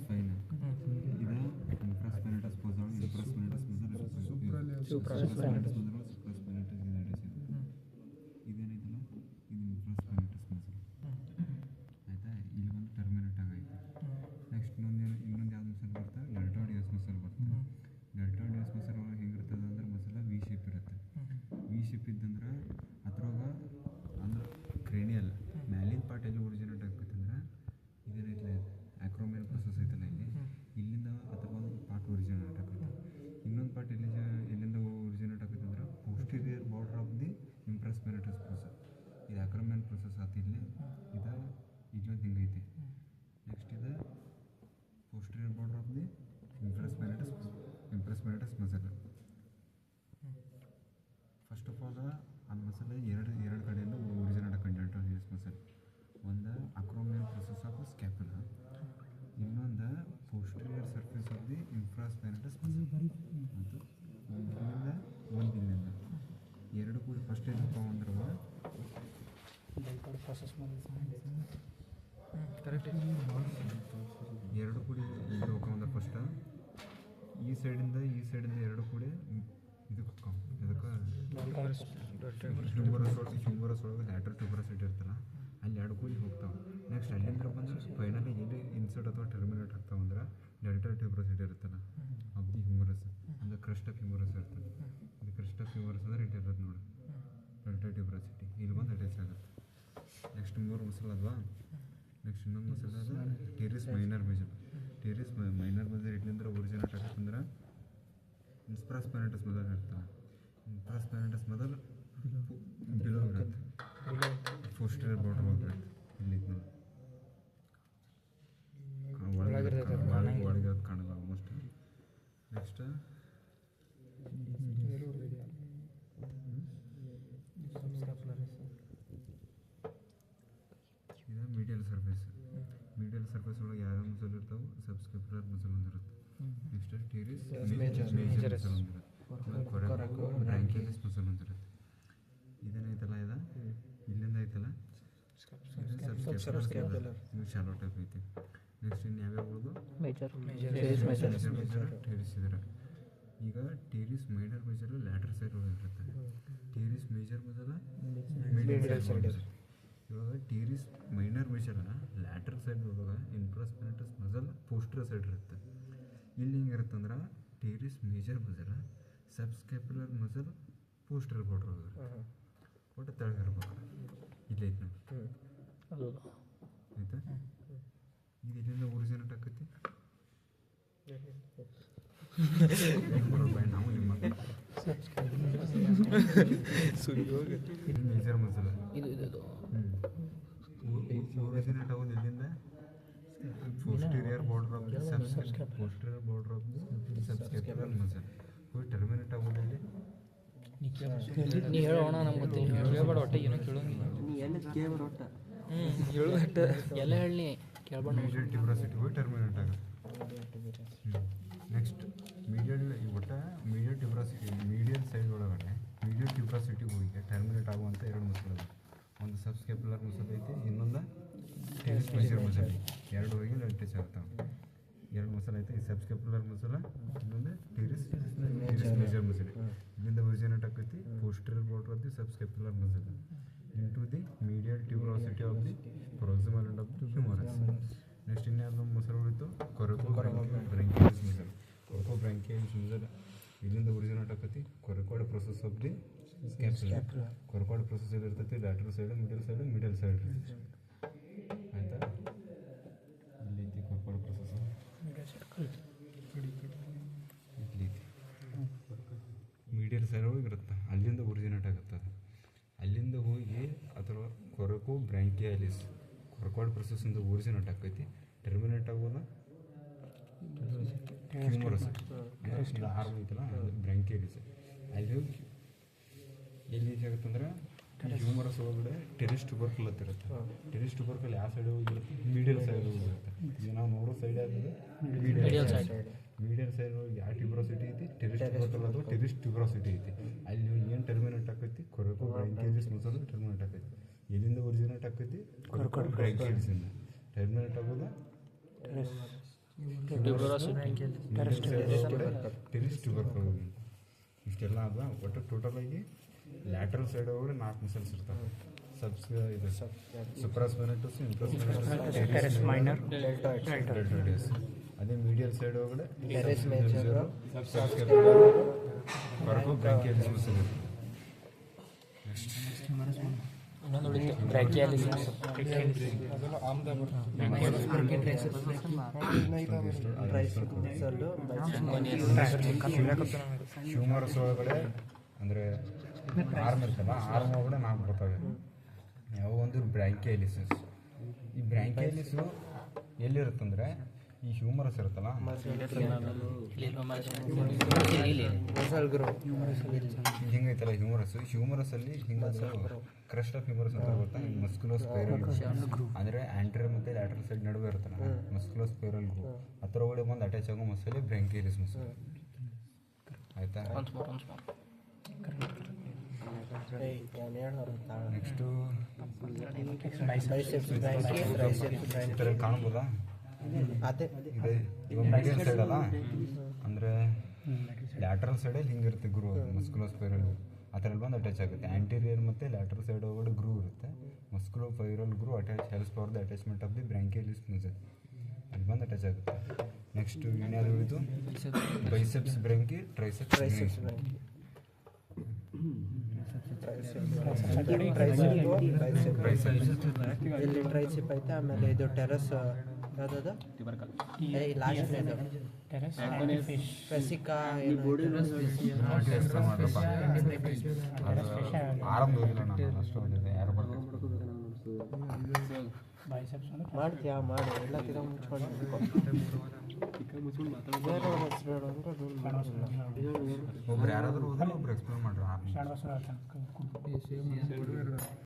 Spain ಇದು ಇನ್ಫ್ರಾಸ್ಪೈನಟಸ್ ಪೋಸಲ್ ಇನ್ಫ್ರಾಸ್ಪೈನಟಸ್ ಸುಪ್ರಾಸ್ಪೈನಟಸ್ ಇದೇನೈತಲ್ಲ ಇದು ಇನ್ಫ್ರಾಸ್ಪೈನಟಸ್ muscle ಆಯಿತಾ. ಇಲ್ಲಿ ಒಂದು ಟರ್ಮಿನೇಟ್ ಆಗೈತೆ. ನೆಕ್ಸ್ಟ್ ಇನ್ನೊಂದು ಯಾವ್ದು ಮಸಲ್ ಬರ್ತದೆ, ಡೆಲ್ಟಾಡಿಯಸ್ ಮಸಲ್ ಬರ್ತದೆ. ಡೆಲ್ಟಾಡಿಯಸ್ ಮಸಲ್ ಒಳಗೆ ಹೆಂಗಿರ್ತದೆ ಅಂದ್ರೆ ಮಸಲ ವಿ ಶೇಪ್ ಇರುತ್ತೆ. ವಿ ಶೇಪ್ ಇದ್ದಂದ್ರೆ ಅದ್ರೊಳಗೆ ಅಂದ್ರೆ ಕ್ರೇನಿಯಲ್ ಮ್ಯಾಲಿನ ಪಾರ್ಟ್ ಎಲ್ಲಿ ಒರಿಜಿನೇಟ್ ಆಗ್ತೈತೆ ಅಂದ್ರೆ ಇದೇನೈತಲ್ಲ ಆಕ್ರೋಮಿಯಲ್ ಪ್ರೊಸೆಸ್ ಐತಲ್ಲ ಇಲ್ಲಿಂದ ಅಥವಾ ಒಂದು ಪಾರ್ಟ್ ಒರಿಜಿನೇಟ್ ಆಗ್ತೈತೆ. ಇನ್ನೊಂದು ಪಾರ್ಟ್ ಎಲ್ಲಿಂದ ಒರಿಜಿನೇಟ್ ಆಗ್ತೈತೆ ಅಂದ್ರೆ posterior border of the infraspinatus process. ಇದು ಆಕ್ರೋಮಿಯಲ್ ಪ್ರೊಸೆಸ್ ಆತ ಇಲ್ಲಿ ಇದು ಇಲ್ಲೊಂದು ಹಿಂಗೈತೆ. ನೆಕ್ಸ್ಟ್ ಇದು posterior border of the infraspinatus muscle. First of all ಆ ಮಸಲ್ ಎರಡು ಕಡೆಯಿಂದ ಒರಿಜಿನೇಟ್ ಆಗುತ್ತೆ. ಡೆಲ್ಟಾಡಿಯಸ್ ಮಸಲ್ ಒಂದು ಅಕ್ರೋಮಿಯಲ್ ಪ್ರೊಸೆಸ್ ಆಫ್ ಸ್ಕ್ಯಾಪುಲಾ, ಇನ್ನೊಂದು posterior surface of the infraspinatus muscle. ಮತ್ತು ಇಲ್ಲಿಂದ ಎರಡು ಕೂಡಿ ಫಸ್ಟ್ ಏನಪ್ಪ ಅಂದ್ರೆ ಕರೆಕ್ಟ್ ಎರಡು ಕೂಡಿ ಇದು ಹೋಗ್ಕೊಂಡ್ರೆ ಫಸ್ಟ್ ಈ ಸೈಡಿಂದ ಎರಡು ಕೂಡಿ ಇದಕ್ಕೆ ಹೋಗ್ತಾವ. ಇದಕ್ಕೆ ಹ್ಯೂಮರಸ್ ಒಳಗೆ ಲ್ಯಾಟ್ರಲ್ ಟ್ಯೂಬರಸ್ ಇಟ್ಟಿರ್ತಾರ ಅಲ್ಲಿ ಎರಡು ಕೂಡಿ ಹೋಗ್ತಾವೆ. ನೆಕ್ಸ್ಟ್ ಅಲ್ಲಿಂದ ಬಂದ್ರೆ ಫೈನಲಿ ಎಲ್ಲಿ ಇನ್ಸರ್ಟ್ ಅಥವಾ ಟರ್ಮಿನೇಟ್ ಆಗ್ತಾವೆ ಅಂದ್ರೆ ಡೆಲ್ಟಲ್ ಟ್ಯೂಬರಸ್ ಇಟ್ಟಿರುತ್ತಲ್ಲ ಆಫ್ ದಿ ಹ್ಯೂಮರಸ್ ಅಂದ್ರೆ ಕ್ರಸ್ಟ್ ಆಫ್ ಹ್ಯೂಮರಸ್ ಇರ್ತದೆ. ಇದು ಕ್ರಸ್ಟ್ ಆಫ್ ಹ್ಯೂಮರಸ್ ಅಂದ್ರೆ ಇಟ್ಟಿರೋದು ನೋಡಿ ಡೆಲ್ಟಲ್ ಟ್ಯೂಬರಸಿಟಿ ಇಲ್ಲಿ ಬಂದು ಅಟ್ಯಾಚ್ ಆಗುತ್ತೆ. ನೆಕ್ಸ್ಟ್ ಮೂರು ಮಸಲ್ ಅಲ್ವಾ. ನೆಕ್ಸ್ಟ್ ಇನ್ನೊಂದು ಮಸಲ್ ಅದು teres minor major. Teres minor major ಇಲ್ಲಿಂದ ಒರಿಜಿನೇಟ್ ಆಗತ್ತಂದ್ರೆ ಇನ್ಫ್ರಾಸ್ಪೈನಟಸ್ ಮಸಲ್ ಇರ್ತವೆ. ಇನ್ಫ್ರಾಸ್ಪೈನಟಸ್ ಮಸಲ್ ಬಿಲೋ ಇರುತ್ತೆ, ಪೋಸ್ಟೀರಿಯರ್ ಬಾರ್ಡರ್ ಹೋಗಿರುತ್ತೆ ಇಲ್ಲಿ ಒಳಗೆ ಕಾಣಲ್ಲ ಆಲ್ಮೋಸ್ಟ್. ನೆಕ್ಸ್ಟ್ ಇದು ಮೀಡಿಯಲ್ ಸರ್ಫೇಸ್. ಮೀಡಿಯಲ್ ಸರ್ಫೇಸ್ ಒಳಗೆ ಯಾವ್ಯಾವ ಮಸಲ್ ಇರ್ತಾವೆ, ಸಬ್ಸ್ಕ್ಯಾಪುಲರ್ ಮಸಲ್ ಒಂದಿರುತ್ತೆ. ನೆಕ್ಸ್ಟ್ ಟೇರಿಸ್ ಮೇಜರ್ ಮಸಲ್ ಒಂದಿರುತ್ತೆ, ಬ್ರಾಂಕಿಯಲಿಸ್ ಮಸಲ್ ಒಂದಿರುತ್ತೆ. ಇದೇನೈತಲ್ಲ ಇದು ಇಲ್ಲಿಂದ ಐತಲ್ಲ ಇದು ಶಾಲೋ ಟೈಪ್ ಐತಿ. ನೆಕ್ಸ್ಟ್ ಇನ್ನು ಯಾವ್ಯಾವ ಉಳಿದು ಟೇರಿಸ್ ಇದ್ರೆ ಈಗ teres minor major lateral side ಒಳಗೆ ಇರುತ್ತೆ. Teres major muscle medial side ಇವಾಗ teres minor major lateral side ಒಳಗೆ ಇನ್ಫ್ರಾಸ್ಪೈನಟಸ್ ಮಸಲ್ ಪೋಸ್ಟೀರಿಯರ್ ಸೈಡ್ ಇರುತ್ತೆ. ಇಲ್ಲಿ ಹಿಂಗಿರುತ್ತೆ ಅಂದ್ರೆ teres major muscle subscapular muscle posterior border ಹೋಗಿರುತ್ತೆ. ಒಟ್ಟು ತೆಳಗಿರ್ಬೇಕು ಇಲ್ಲಿ ಐತೆ ನೋಡಿ ಆಯಿತಾ. ಇದು ಇಲ್ಲಿಂದ ಒರಿಜಿನೇಟ್ ಆಕೈತಿ ನಾವು ನಿಮ್ಮ ಮೇಜರ್ ಮಸಲ್ ಒರಿಜಿನೇಟ್ ಆಗೋದು ಇಲ್ಲಿಂದ posterior border of the subscapular muscle ಹೋಗಿ ಟರ್ಮಿನೇಟ್ ಆಗೋದು ಇಲ್ಲಿ. ನೀ ಹೇಳೋಣ ನಮ್ಗೆ ಗೊತ್ತಿಲ್ಲ, ಕೇಳಬೇಡ ಒಟ್ಟು ಏನೋ ಕೇಳೋಂಗಿಲ್ಲ. ಹೇಳು ಒಟ್ಟು ಎಲ್ಲ ಹೇಳಿ ಕೇಳ್ಬೇಡ. ಮೀಡಿಯಲ್ ಟ್ಯೂಬರಸಿಟಿ ಹೋಗಿ ಟರ್ಮಿನೇಟ್ ಆಗುತ್ತೆ. ನೆಕ್ಸ್ಟ್ ಮೀಡಿಯಲ್ ಒಟ್ಟು ಮೀಡಿಯಲ್ ಟ್ಯೂಬರಸಿಟಿ ಮೀಡಿಯಲ್ ಸೈಡ್ ಒಳಗಡೆ ಮೀಡಿಯಲ್ ಟ್ಯೂಬರಸಿಟಿ ಹೋಗಿ ಟರ್ಮಿನೇಟ್ ಆಗುವಂಥ ಎರಡು ಮಸಲ್ ಅದ. ಒಂದು ಸಬ್ಸ್ಕ್ಯಾಪುಲರ್ ಮಸಲ್ ಐತಿ, ಇನ್ನೊಂದು ಟೇರಿಸ್ ಮೇಜರ್ ಮಸಲ್ ಐತಿ. ಎರಡು ಹೋಗಿ ಅಟ್ಯಾಚ್ ಆಗ್ತಾವೆ. ಎರಡು ಮಸಲ್ ಐತೆ, ಈ ಸಬ್ಸ್ಕ್ಯಾಪುಲರ್ ಮಸಲ ಇನ್ನೊಂದು ಟೇರಿಸ್ ಮೇಜರ್ ಮಸಲ್. ಇಲ್ಲಿಂದ ಒರಿಜಿನೇಟ್ ಆಕೈತಿ posterior border of the subscapular muscle into the medial tuberosity of the proximal end of the humerus. Next ಇನ್ಯಾವುದು ಮಸಲ್ ಉಳಿತು coracobrachialis muscle. Coracobrachialis muscle ಇಲ್ಲಿಂದ originate ಆಕೈತಿ coracoid process of the scapula. Coracoid process ಇರ್ತೈತಿ lateral side middle side ಇರ್ತೈತಿ ಆಯಿತಾ. ಇಲ್ಲಿ ಐತಿ coracoid process ಇಲ್ಲಿ ಮೀಡಿಯಲ್ ಸೈಡ್ ಒಳಗೆ ಇರುತ್ತೆ. ಅಲ್ಲಿಂದ ಒರಿಜಿನೇಟ್ ಆಗುತ್ತೆ. ಅಲ್ಲಿಂದ ಹೋಗಿ ಅಥವಾ ಕೊರಕೋ ಬ್ರಾಂಕಿಯಾಲಿಸ್ ಕೊರಕೋಡ್ ಪ್ರೊಸೆಸ್ಸಿಂದ ಒರಿಜಿನೇಟ್ ಆಕೈತಿ. ಟರ್ಮಿನೇಟ್ ಆಗೋದು ಹ್ಯೂಮರಸ್ ಹಾರ್ಮ್ ಐತಲ್ಲ ಬ್ರಾಂಕಿಯಾಲಿಸ್. ಅಲ್ಲಿ ಹೋಗಿ ಎಲ್ಲಿ ಆಗುತ್ತಂದ್ರೆ ಹ್ಯೂಮರಸ್ ಒಳಗಡೆ ಟೆರಿಸ್ ಟ್ಯೂಬರ್ಕಲ್ ಇರುತ್ತೆ. ಟೆರಿಸ್ ಟ್ಯೂಬರ್ಕಲ್ ಯಾವ ಸೈಡ್ ಹೋಗಿರುತ್ತೆ, ಮೀಡಿಯಲ್ ಸೈಡ್ ಹೋಗಿರುತ್ತೆ. ಈಗ ನಾವು ನೋಡೋ ಸೈಡ್ ಯಾವುದು ಮೀಡಿಯಲ್ ಸೈಡ್. ಮೀಡಿಯಲ್ ಸೈಡ್ ಒಳಗೆ ಯಾವ ಟ್ಯೂಬರಸಿಟಿ ಐತಿ, ಟೆರಿಸ್ ಟ್ಯೂಬರ್ಕಲ್ ಅಥವಾ ಟೆರಿಸ್ ಟ್ಯೂಬರಸಿಟಿ ಐತಿ. ಅಲ್ಲಿ ಏನು ಟರ್ಮಿನೇಟ್ ಆಕೈತಿ ಕೊರಕೋ ಬ್ರಾಂಕಿಯಾಲಿಸ್ ಮಸಲ್ ಟರ್ಮಿನೇಟ್ ಆಕೈತಿ. ಎಲ್ಲಿಂದ ಒರಿಜಿನೇಟ್ ಆಕೈತಿ ಕೊರಕೋ ಬ್ರಾಂಕಿಯಾಲಿಸಿಂದ ಟರ್ಮಿನೇಟ್ ಆಗೋದು ಟೆರಿಸ್ ಟ್ಯೂಬರ್ ಇಷ್ಟೆಲ್ಲ ಅದ ಒಟ್ಟು ಟೋಟಲಾಗಿ ಲ್ಯಾಟ್ರಲ್ ಸೈಡ್ ಹೋಗಿ 4 ಮಸಲ್ಸ್ ಇರ್ತಾವೆ. ಇದು ಸುಪ್ರಾಸ್ಪೈನಟಸ್, ಇಂಪ್ರಾಸ್ಪೈನಟಸ್, ಮೈನರ್, ಡೆಲ್ಟಾಯ್ಡಸ್. ಅದೇ ಮೀಡಿಯಲ್ ಸೈಡ್ ಹೋಗಡೆ ಟೆರೆಸ್ ಮೇಜರ್, ವರ್ಗು ಬ್ರಾಂಕಿಯಾಲಿಸ್ ಮಸಲ್ ಇರುತ್ತೆ. ಇನ್ನೊಂದು ಉಳಿತು ಬ್ರಾಂಕಿಯಾಲಿಸ್ ಹ್ಯೂಮರಸ್ ಒಳಗಡೆ ಅಂದರೆ ಆರ್ಮ್ ಇರ್ತಲ್ಲ, ಆರ್ಮ್ ಒಳಗಡೆ 4 ಬರ್ತವೆ. ಯಾವ ಒಂದು ಬ್ರಾಂಕಿಯಾಲಿಸಿಸ್. ಈ ಬ್ರಾಂಕಿಯಾಲಿಸು ಎಲ್ಲಿರುತ್ತಂದರೆ ಈ ಹ್ಯೂಮರಸ್ ಇರುತ್ತಲ್ಲ, ಹಿಂಗೈತಲ್ಲ ಹ್ಯೂಮರಸ್ಸಲ್ಲಿ ಹಿಂಗೆ ಕ್ರಸ್ಟ್ ಆಫ್ ಹ್ಯೂಮರಸ್ ಅಂತ ಗೊತ್ತಾ, ಮಸ್ಕ್ಯುಲೋಸ್ ಸ್ಪೈರಲ್ ಅಂದರೆ ಆಂಟ್ರಿಯರ್ ಮತ್ತು ಲ್ಯಾಟ್ರಲ್ ಸೈಡ್ ನಡುವೆ ಇರುತ್ತಲ್ಲ, ಮಸ್ಕ್ಯುಲೋಸ್ ಸ್ಪೈರಲ್ ಅದರ ಒಳಗಡೆ ಬಂದು ಅಟ್ಯಾಚ್ ಆಗೋ ಮಸಲೆ ಬ್ರಾಂಕಿಯಾಲಿಸ್ ಮಸಲ್. ಆಯಿತಾ? ನೆಕ್ಸ್ಟು ಈ ಥರ ಕಾಣ್ಬೋದಾ? ಅದೇ ಇವಾಗ ಮೀಡಿಯಲ್ ಸೈಡ್ ಅಲ್ಲ, ಅಂದರೆ ಲ್ಯಾಟ್ರಲ್ ಸೈಡಲ್ಲಿ ಹಿಂಗಿರುತ್ತೆ ಗ್ರೂ, ಮಸ್ಕ್ಯುಲೋ ಸ್ಪೈರಲ್ ಆ ಥರಲ್ಲಿ ಬಂದು ಅಟ್ಯಾಚ್ ಆಗುತ್ತೆ. ಆ್ಯಂಟೀರಿಯರ್ ಮತ್ತು ಲ್ಯಾಟ್ರಲ್ ಸೈಡ್ ಒಳಗಡೆ ಗ್ರೂ ಇರುತ್ತೆ. Musculospiral groove helps for the attachment of the brachialis muscle. ಅಲ್ಲಿ ಬಂದು ಅಟ್ಯಾಚ್ ಆಗುತ್ತೆ. ನೆಕ್ಸ್ಟು ಏನ್ಯಾರು ಉಳಿದು ಬೈಸೆಪ್ಸ್ ಬ್ರಾಂಕಿ, ಟ್ರೈಸೆಪ್ಸ್ ಬ್ರಾಂಕಿ. ಇಲ್ಲಿ ಟ್ರೈಸಿಪ್ ಐತೆ. ಆಮೇಲೆ ಇದು ಟೆರಸ್ ಯಾವ್ದು ಲಾಸ್ಟ್ ಫೆಸಿಕಾ ಮಾಡ್ತೀಯಾ? ಮಾಡಿ ಎಲ್ಲ ತಿರ ಮುಚ್ಕೊಂಡು ಒಬ್ರು ಯಾರಾದರೂ ಒಬ್ರು ಎಕ್ಸ್ಪ್ಲೇನ್ ಮಾಡ್ರಿ.